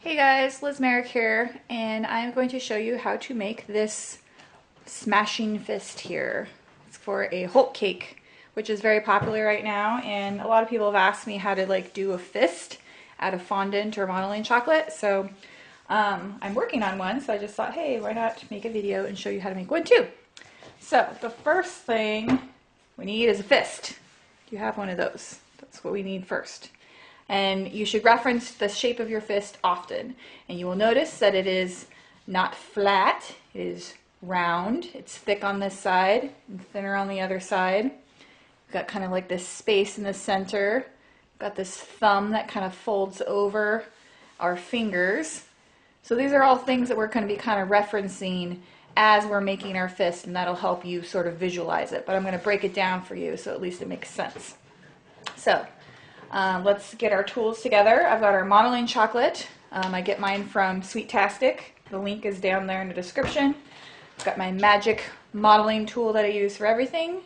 Hey guys, Liz Merrick here, and I'm going to show you how to make this smashing fist here. It's for a Hulk cake, which is very popular right now, and a lot of people have asked me how to do a fist out of fondant or modeling chocolate, so I'm working on one, so I just thought, hey, why not make a video and show you how to make one too. So the first thing we need is a fist. Do you have one of those? That's what we need first. And you should reference the shape of your fist often. And you will notice that it is not flat, it is round. It's thick on this side and thinner on the other side. We've got kind of like this space in the center. We've got this thumb that kind of folds over our fingers. So these are all things that we're going to be kind of referencing as we're making our fist, and that'll help you sort of visualize it. But I'm going to break it down for you so at least it makes sense. So let's get our tools together. I've got our modeling chocolate. I get mine from Sweettastic. The link is down there in the description. I've got my magic modeling tool that I use for everything.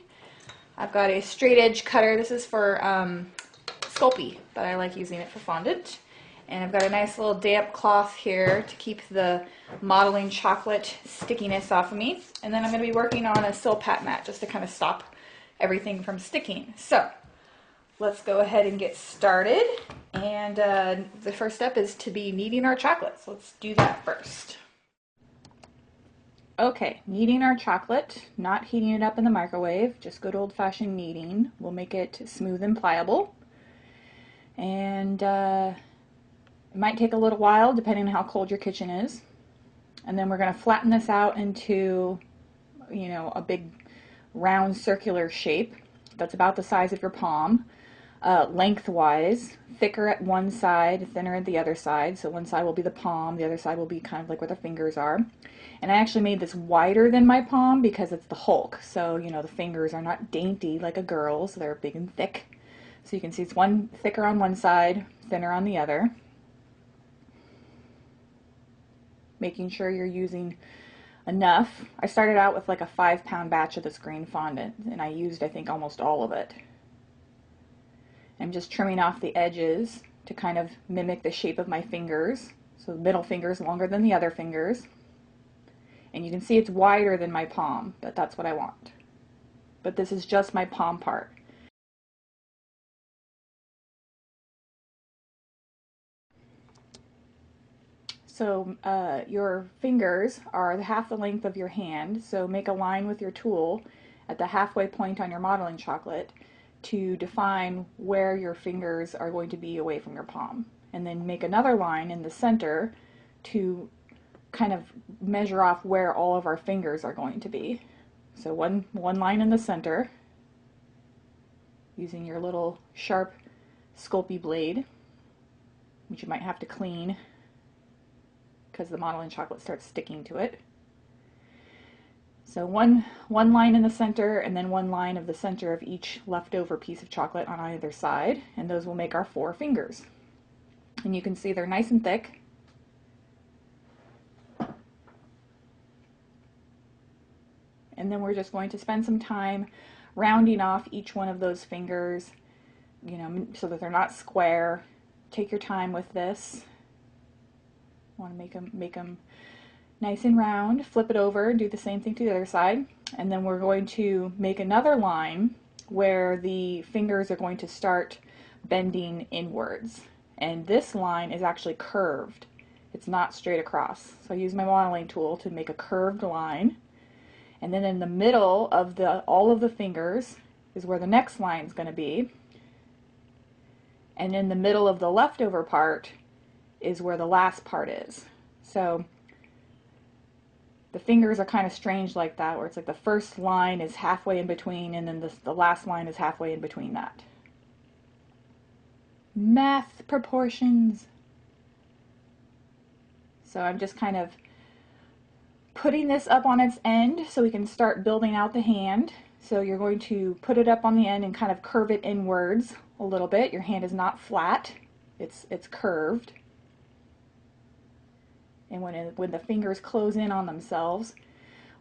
I've got a straight edge cutter. This is for Sculpey, but I like using it for fondant. And I've got a nice little damp cloth here to keep the modeling chocolate stickiness off of me. And then I'm going to be working on a Silpat mat just to kind of stop everything from sticking. So let's go ahead and get started. And the first step is to be kneading our chocolate. So let's do that first. Okay, kneading our chocolate, not heating it up in the microwave, just good old-fashioned kneading. We'll make it smooth and pliable. And it might take a little while depending on how cold your kitchen is. And then we're going to flatten this out into, a big round circular shape that's about the size of your palm. Lengthwise, thicker at one side, thinner at the other side. So one side will be the palm, the other side will be kind of like where the fingers are. And I actually made this wider than my palm because it's the Hulk. So, the fingers are not dainty like a girl's, they're big and thick. So you can see it's one thicker on one side, thinner on the other. Making sure you're using enough. I started out with like a 5-pound batch of this green fondant, and I used, I think, almost all of it. I'm just trimming off the edges to kind of mimic the shape of my fingers. So the middle finger is longer than the other fingers. And you can see it's wider than my palm, but that's what I want. But this is just my palm part. So your fingers are half the length of your hand, so make a line with your tool at the halfway point on your modeling chocolate to define where your fingers are going to be away from your palm. And then make another line in the center to kind of measure off where all of our fingers are going to be. So one line in the center, using your little sharp Sculpey blade, which you might have to clean because the modeling chocolate starts sticking to it. So one line in the center, and then one line of the center of each leftover piece of chocolate on either side, and those will make our 4 fingers. And you can see they're nice and thick. And then we're just going to spend some time rounding off each one of those fingers, so that they're not square. Take your time with this. Want to make them nice and round. Flip it over, do the same thing to the other side, and then we're going to make another line where the fingers are going to start bending inwards. And this line is actually curved. It's not straight across. So I use my modeling tool to make a curved line. And then in the middle of all of the fingers is where the next line is going to be. And in the middle of the leftover part is where the last part is. So the fingers are kind of strange like that, where it's like the first line is halfway in between, and then the last line is halfway in between that. Math proportions. So I'm just kind of putting this up on its end so we can start building out the hand. So you're going to put it up on the end and kind of curve it inwards a little bit. Your hand is not flat, it's curved. And when the fingers close in on themselves,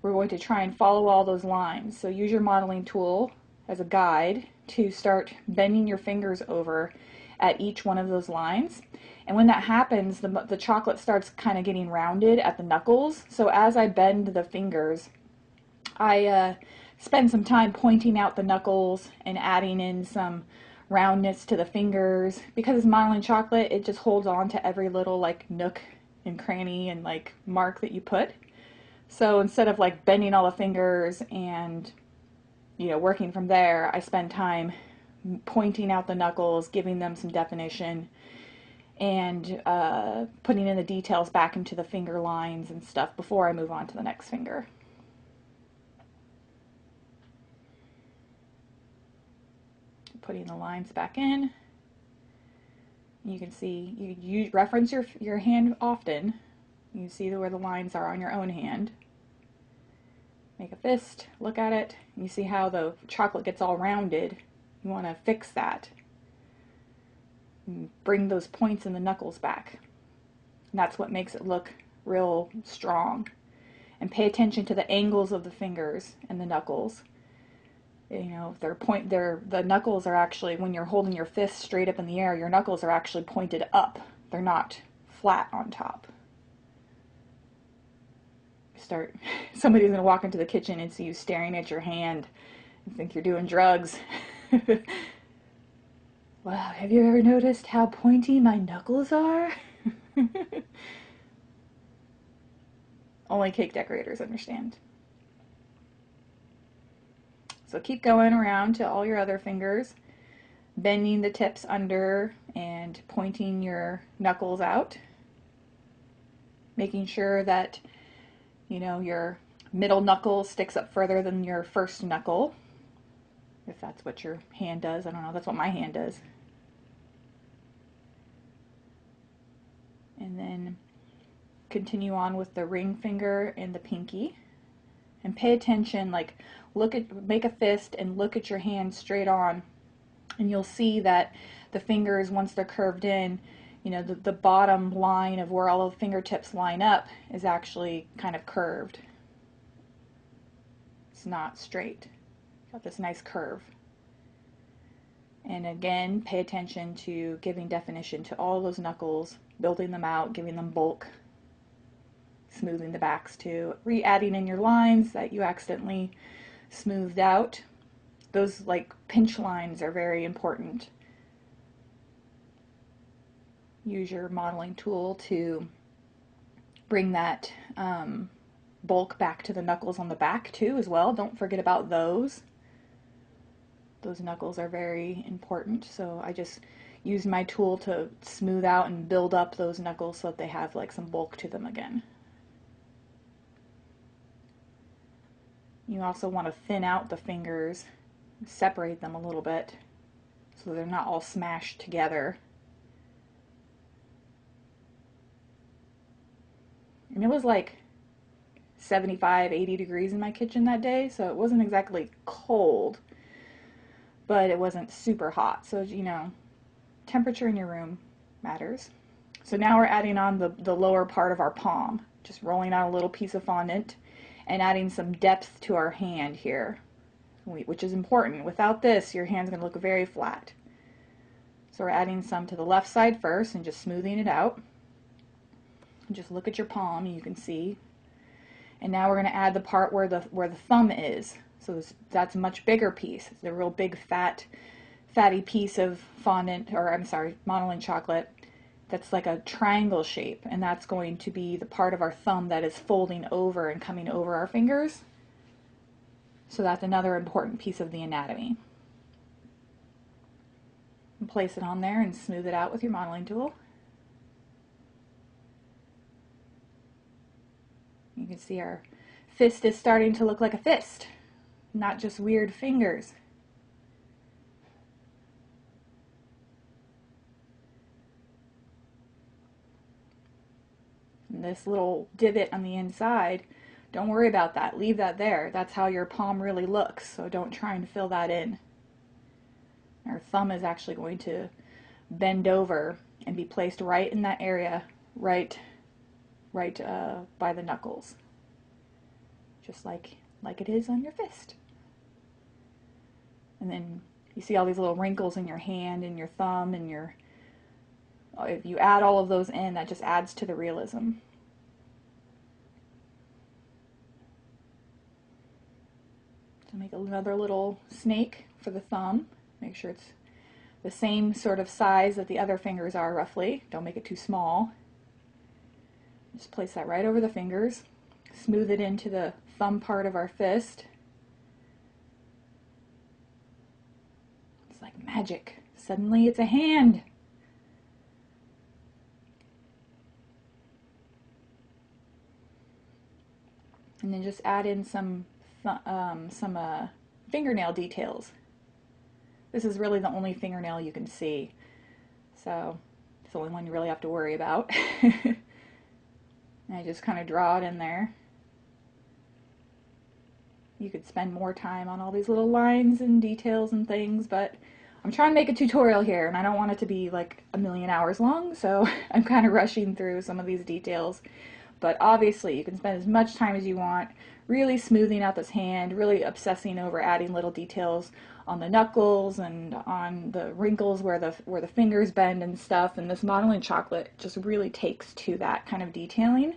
we're going to try and follow all those lines. So use your modeling tool as a guide to start bending your fingers over at each one of those lines. And when that happens, the chocolate starts kind of getting rounded at the knuckles. So as I bend the fingers, I spend some time pointing out the knuckles and adding in some roundness to the fingers. Because it's modeling chocolate, it just holds on to every little like nook and cranny and like mark that you put. So instead of like bending all the fingers and, you know, working from there, I spend time pointing out the knuckles, giving them some definition, and putting in the details back into the finger lines and stuff before I move on to the next finger. Putting the lines back in. You can see, you reference your hand often. You see where the lines are on your own hand. Make a fist, look at it, and you see how the chocolate gets all rounded. You want to fix that. And bring those points in the knuckles back. And that's what makes it look real strong. And pay attention to the angles of the fingers and the knuckles. You know, the knuckles are actually, when you're holding your fist straight up in the air, your knuckles are actually pointed up. They're not flat on top. Somebody's going to walk into the kitchen and see you staring at your hand and think you're doing drugs. Wow, have you ever noticed how pointy my knuckles are? Only cake decorators understand. So keep going around to all your other fingers, bending the tips under and pointing your knuckles out. Making sure that, you know, your middle knuckle sticks up further than your first knuckle. If that's what your hand does. I don't know, that's what my hand does. And then continue on with the ring finger and the pinky. And pay attention, like make a fist and look at your hand straight on. And you'll see that the fingers, once they're curved in, you know, the bottom line of where all the fingertips line up is actually kind of curved. It's not straight. Got this nice curve. And again, pay attention to giving definition to all those knuckles, building them out, giving them bulk, smoothing the backs too, re-adding in your lines that you accidentally smoothed out. Those like pinch lines are very important. Use your modeling tool to bring that bulk back to the knuckles on the back too as well. Don't forget about those. Those knuckles are very important, so I just use my tool to smooth out and build up those knuckles so that they have like some bulk to them again. You also want to thin out the fingers, separate them a little bit so they're not all smashed together. And it was like 75, 80 degrees in my kitchen that day, so it wasn't exactly cold, but it wasn't super hot. So, you know, temperature in your room matters. So now we're adding on the lower part of our palm, just rolling out a little piece of fondant and adding some depth to our hand here, which is important. Without this, your hand's going to look very flat. So we're adding some to the left side first and just smoothing it out. Just look at your palm and you can see. And now we're going to add the part where the thumb is. So that's a much bigger piece. It's a real big fatty piece of fondant, or I'm sorry, modeling chocolate. That's like a triangle shape, and that's going to be the part of our thumb that is folding over and coming over our fingers. So that's another important piece of the anatomy. And place it on there and smooth it out with your modeling tool. You can see our fist is starting to look like a fist, not just weird fingers. And this little divot on the inside, don't worry about that. Leave that there. That's how your palm really looks, so don't try and fill that in. Our thumb is actually going to bend over and be placed right in that area, right by the knuckles, just like it is on your fist. And then you see all these little wrinkles in your hand and your thumb and your If you add all of those in, that just adds to the realism. So make another little snake for the thumb. Make sure it's the same sort of size that the other fingers are roughly. Don't make it too small. Just place that right over the fingers. Smooth it into the thumb part of our fist. It's like magic. Suddenly it's a hand. And then just add in some fingernail details. This is really the only fingernail you can see, so it's the only one you really have to worry about. And I just kind of draw it in there. You could spend more time on all these little lines and details and things, but I'm trying to make a tutorial here and I don't want it to be like a million hours long, so I'm kind of rushing through some of these details. But obviously you can spend as much time as you want really smoothing out this hand, really obsessing over adding little details on the knuckles and on the wrinkles where the fingers bend and stuff, and this modeling chocolate just really takes to that kind of detailing.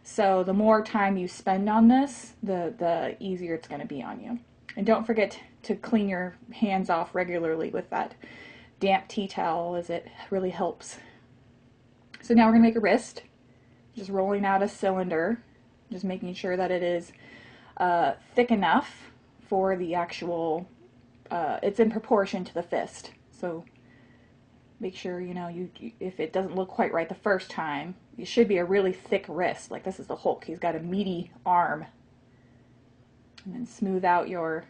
So the more time you spend on this, the easier it's going to be on you. And don't forget to clean your hands off regularly with that damp tea towel, as it really helps. So now we're going to make a wrist. Just rolling out a cylinder, just making sure that it is thick enough for the actual, it's in proportion to the fist. So make sure, you know, if it doesn't look quite right the first time, it should be a really thick wrist. Like this is the Hulk, he's got a meaty arm. And then smooth out your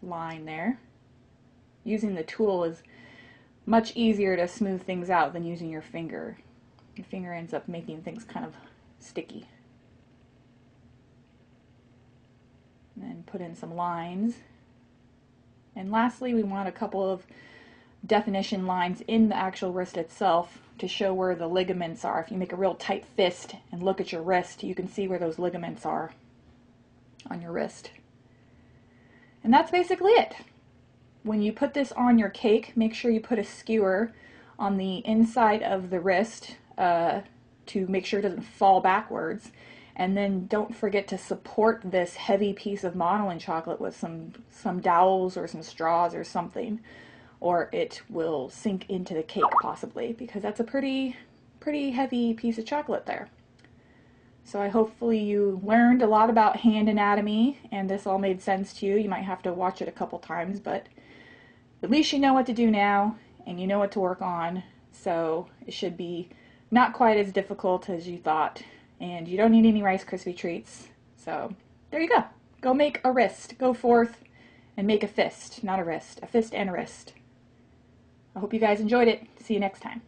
line there. Using the tool is much easier to smooth things out than using your finger. Your finger ends up making things kind of sticky. And then put in some lines. And lastly, we want a couple of definition lines in the actual wrist itself to show where the ligaments are. If you make a real tight fist and look at your wrist, you can see where those ligaments are on your wrist. And that's basically it. When you put this on your cake, make sure you put a skewer on the inside of the wrist to make sure it doesn't fall backwards. And then don't forget to support this heavy piece of modeling chocolate with some dowels or some straws or something, or it will sink into the cake possibly, because that's a pretty heavy piece of chocolate there. So hopefully you learned a lot about hand anatomy and this all made sense to you. You might have to watch it a couple times, but at least you know what to do now and you know what to work on. So it should be not quite as difficult as you thought, and you don't need any Rice Krispie treats. So there you go. Go make a wrist. Go forth and make a fist, not a wrist. A fist and a wrist. I hope you guys enjoyed it. See you next time.